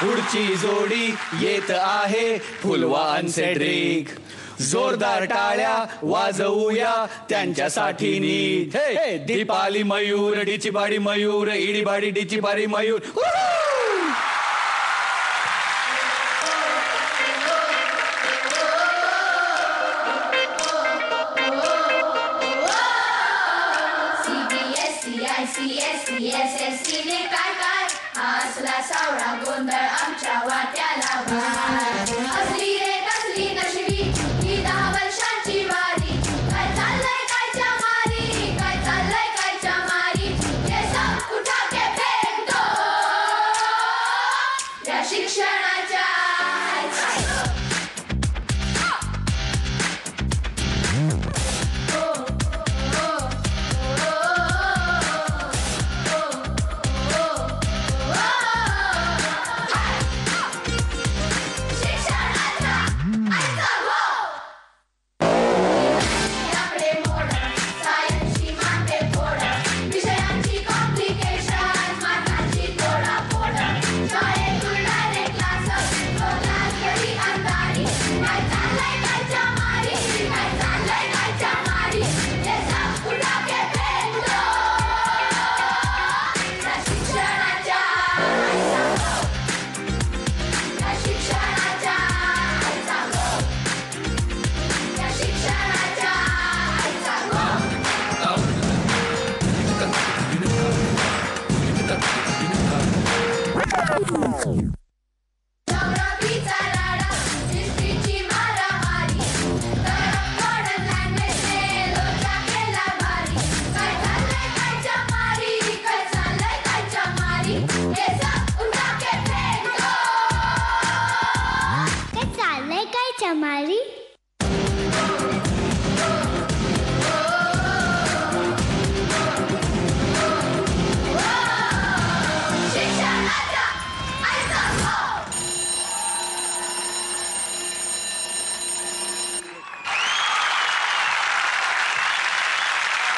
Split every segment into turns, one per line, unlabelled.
पुढची जोडी येत आहे फुलवा आणि सेड्रिक. जोरदार टाळ्या वाजवूया त्यांच्यासाठी नीट. हे दीपाली मयूर डिचीपाडी मयूर इडीबाडी डिचीपाडी मयूर.
CSC ने काय काय असला सावळा गोंधळ आमच्या वाट्याला भार. असली रे कसली नशवी ही 10 वर्षांची वारी. काय चाललंय कायच्या मारी, काय चाललंय कायच्या मारी. ये सब उठा के फेक दो या शिक्षणाच्या.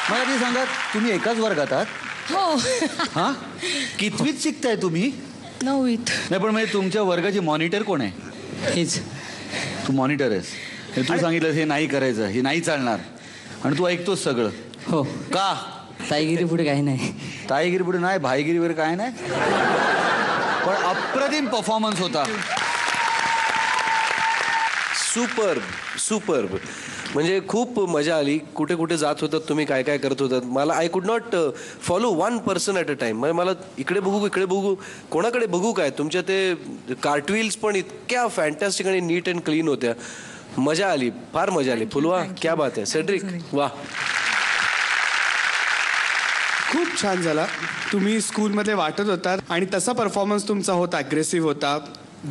मला ती सांगा, तुम्ही एकाच वर्गात आहात?
हो.
हा, कितवीत शिकताय तुम्ही?
9वीत.
नाही, पण म्हणजे तुमच्या वर्गाची मॉनिटर कोण आहे?
हेच.
तू मॉनिटर आहेस. हे तू सांगितलं हे नाही करायचं, हे नाही चालणार, आणि तू ऐकतोस सगळं.
हो.
का?
ताईगिरी पुढे काही नाही.
ताईगिरी पुढे नाही, भाईगिरीवर काय नाही. पण अप्रतिम परफॉर्मन्स होता.
Superb superb. म्हणजे खूप मजा आली. कुठे कुठे जात होतात तुम्ही, काय काय करत होतात. मला I could not follow one person at a time. म्हणजे मला इकडे बघू इकडे बघू, कोणाकडे बघू काय. तुमच्या ते कार्टविल्स पण इतक्या फॅन्टॅस्टिक आणि नीट अँड क्लीन होत्या. मजा आली, फार मजा आली. फुलवा, क्या बात आहे. सेड्रिक, वा.
खूप छान झाला. तुम्ही स्कूलमध्ये वाटत होतात आणि तसा परफॉर्मन्स तुमचा होता. अग्रेसिव्ह होता,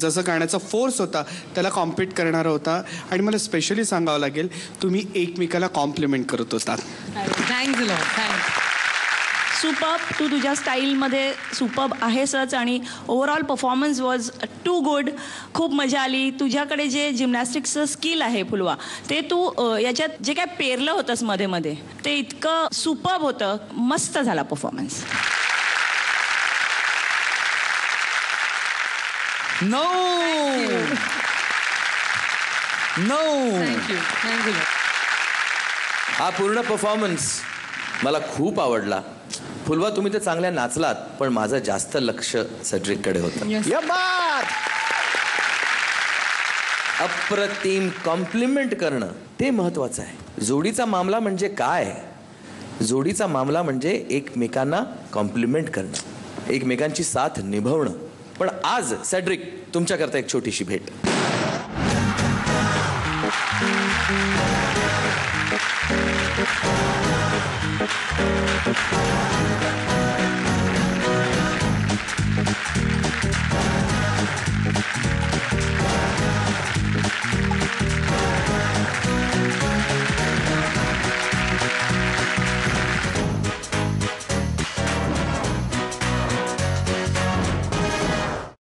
जसं गाण्याचा फोर्स होता त्याला कॉम्पीट करणारा होता. आणि मला स्पेशली सांगावं लागेल, तुम्ही एकमेकाला कॉम्प्लिमेंट करत होतात.
Thanks lot. थँक्स.
सुपर्ब. तू तुझ्या स्टाईलमध्ये सुपर्ब आहेसच आणि overall performance was too good. खूप मजा आली. तुझ्याकडे जे जिम्नॅस्टिक्सचं स्किल आहे फुलवा, ते तू याच्यात जे काय पेरलं होतंस मध्ये मध्ये, ते इतकं सुपर्ब होतं. मस्त झाला परफॉर्मन्स.
9.
थँक्यू. थँक्यू.
हा पूर्ण परफॉर्मन्स मला खूप आवडला. फुलवा, तुम्ही तर चांगल्या नाचलात, पण माझं जास्त लक्ष सेड्रिककडे होतं.
या बात.
अप्रतिम कॉम्प्लिमेंट करणं ते महत्वाचं आहे. जोडीचा मामला म्हणजे काय? जोडीचा मामला म्हणजे एकमेकांना कॉम्प्लिमेंट करणं, एकमेकांची साथ निभवणं. पण आज सेड्रिक, तुमच्याकरता एक छोटीशी भेट.